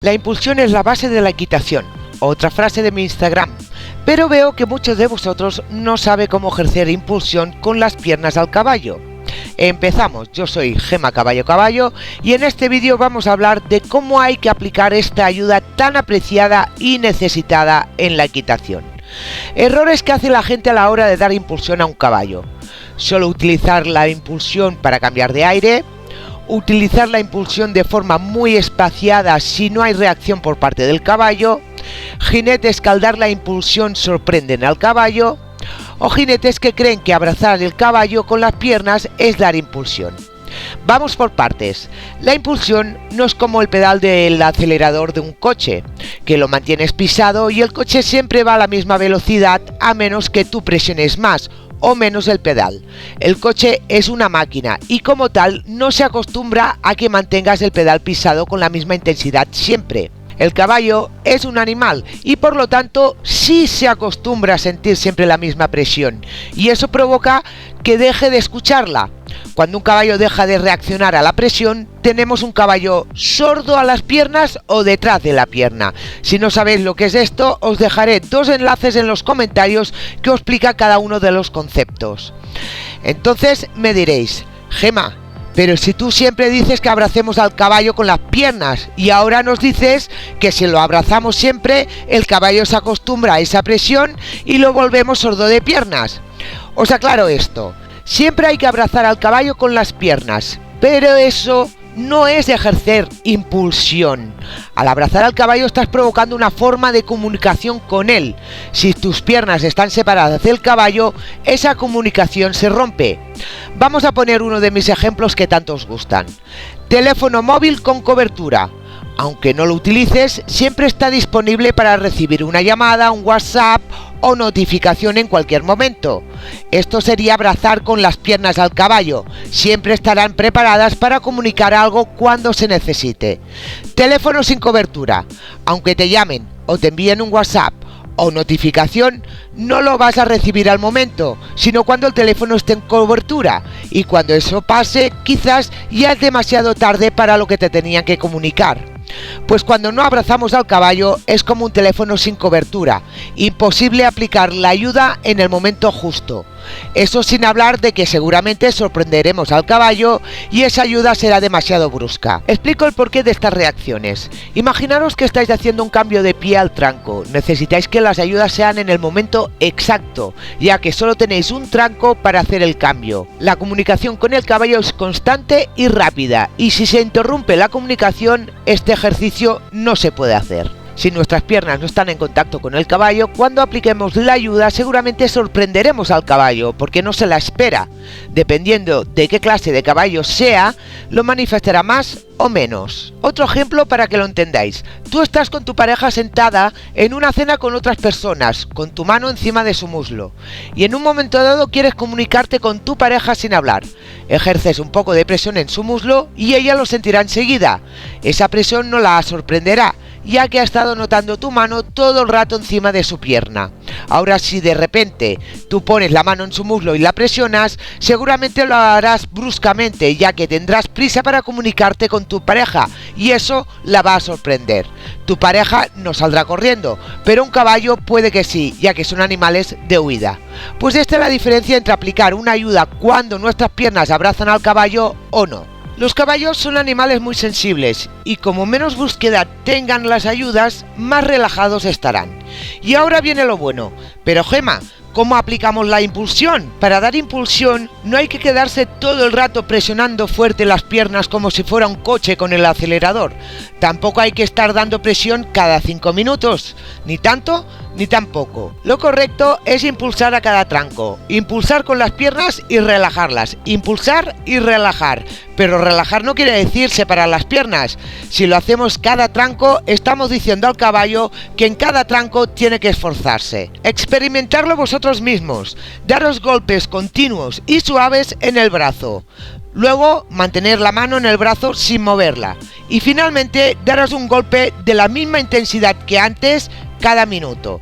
La impulsión es la base de la equitación, otra frase de mi Instagram, pero veo que muchos de vosotros no saben cómo ejercer impulsión con las piernas al caballo. Empezamos, yo soy Gema Caballo y en este vídeo vamos a hablar de cómo hay que aplicar esta ayuda tan apreciada y necesitada en la equitación. Errores que hace la gente a la hora de dar impulsión a un caballo. Solo utilizar la impulsión para cambiar de aire. Utilizar la impulsión de forma muy espaciada si no hay reacción por parte del caballo, jinetes que al dar la impulsión sorprenden al caballo, o jinetes que creen que abrazar el caballo con las piernas es dar impulsión. Vamos por partes. La impulsión no es como el pedal del acelerador de un coche, que lo mantienes pisado y el coche siempre va a la misma velocidad a menos que tú presiones más o menos el pedal. El coche es una máquina y como tal no se acostumbra a que mantengas el pedal pisado con la misma intensidad siempre. El caballo es un animal y por lo tanto sí se acostumbra a sentir siempre la misma presión y eso provoca que deje de escucharla. Cuando un caballo deja de reaccionar a la presión, tenemos un caballo sordo a las piernas o detrás de la pierna. Si no sabéis lo que es esto, os dejaré dos enlaces en los comentarios que os explica cada uno de los conceptos. Entonces me diréis, Gema, pero si tú siempre dices que abracemos al caballo con las piernas y ahora nos dices que si lo abrazamos siempre, el caballo se acostumbra a esa presión y lo volvemos sordo de piernas. Os aclaro esto. Siempre hay que abrazar al caballo con las piernas, pero eso no es ejercer impulsión. Al abrazar al caballo estás provocando una forma de comunicación con él. Si tus piernas están separadas del caballo, esa comunicación se rompe. Vamos a poner uno de mis ejemplos que tanto os gustan. Teléfono móvil con cobertura. Aunque no lo utilices, siempre está disponible para recibir una llamada, un WhatsApp o notificación en cualquier momento. Esto sería abrazar con las piernas al caballo. Siempre estarán preparadas para comunicar algo cuando se necesite. Teléfono sin cobertura. Aunque te llamen o te envíen un WhatsApp o notificación, no lo vas a recibir al momento, sino cuando el teléfono esté en cobertura. Y cuando eso pase, quizás ya es demasiado tarde para lo que te tenían que comunicar. Pues cuando no abrazamos al caballo es como un teléfono sin cobertura, imposible aplicar la ayuda en el momento justo. Eso sin hablar de que seguramente sorprenderemos al caballo y esa ayuda será demasiado brusca. Explico el porqué de estas reacciones. Imaginaros que estáis haciendo un cambio de pie al tranco. Necesitáis que las ayudas sean en el momento exacto, ya que solo tenéis un tranco para hacer el cambio. La comunicación con el caballo es constante y rápida, y si se interrumpe la comunicación, este ejercicio no se puede hacer. Si nuestras piernas no están en contacto con el caballo, cuando apliquemos la ayuda seguramente sorprenderemos al caballo porque no se la espera. Dependiendo de qué clase de caballo sea, lo manifestará más o menos. Otro ejemplo para que lo entendáis. Tú estás con tu pareja sentada en una cena con otras personas, con tu mano encima de su muslo, y en un momento dado quieres comunicarte con tu pareja sin hablar. Ejerces un poco de presión en su muslo y ella lo sentirá enseguida. Esa presión no la sorprenderá, ya que ha estado notando tu mano todo el rato encima de su pierna. Ahora si de repente tú pones la mano en su muslo y la presionas, seguramente lo harás bruscamente, ya que tendrás prisa para comunicarte con tu pareja y eso la va a sorprender. Tu pareja no saldrá corriendo, pero un caballo puede que sí, ya que son animales de huida. Pues esta es la diferencia entre aplicar una ayuda cuando nuestras piernas abrazan al caballo o no. Los caballos son animales muy sensibles y como menos búsqueda tengan las ayudas, más relajados estarán. Y ahora viene lo bueno. Pero Gema, ¿cómo aplicamos la impulsión? Para dar impulsión no hay que quedarse todo el rato presionando fuerte las piernas como si fuera un coche con el acelerador. Tampoco hay que estar dando presión cada 5 minutos, ni tanto ni tan poco. Lo correcto es impulsar a cada tranco, impulsar con las piernas y relajarlas, impulsar y relajar. Pero relajar no quiere decir separar las piernas. Si lo hacemos cada tranco, estamos diciendo al caballo que en cada tranco tiene que esforzarse. Experimentarlo vosotros mismos, daros golpes continuos y suaves en el brazo. Luego mantener la mano en el brazo sin moverla. Y finalmente daros un golpe de la misma intensidad que antes cada minuto.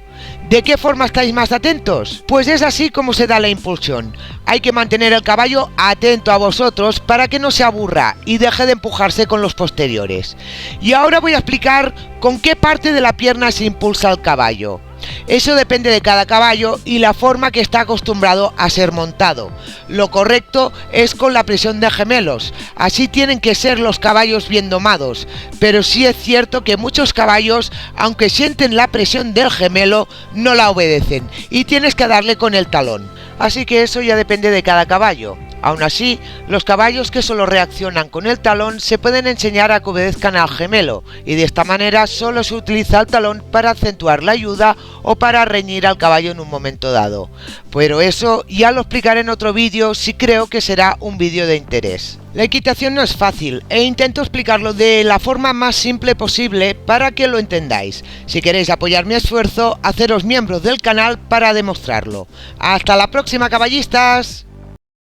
¿De qué forma estáis más atentos? Pues es así como se da la impulsión. Hay que mantener el caballo atento a vosotros para que no se aburra y deje de empujarse con los posteriores. Y ahora voy a explicar con qué parte de la pierna se impulsa el caballo. Eso depende de cada caballo y la forma que está acostumbrado a ser montado. Lo correcto es con la presión de gemelos, así tienen que ser los caballos bien domados, pero sí es cierto que muchos caballos, aunque sienten la presión del gemelo, no la obedecen y tienes que darle con el talón. Así que eso ya depende de cada caballo. Aún así, los caballos que solo reaccionan con el talón se pueden enseñar a que obedezcan al gemelo, y de esta manera solo se utiliza el talón para acentuar la ayuda o para reñir al caballo en un momento dado. Pero eso ya lo explicaré en otro vídeo si creo que será un vídeo de interés. La equitación no es fácil e intento explicarlo de la forma más simple posible para que lo entendáis. Si queréis apoyar mi esfuerzo, haceros miembros del canal para demostrarlo. ¡Hasta la próxima, caballistas!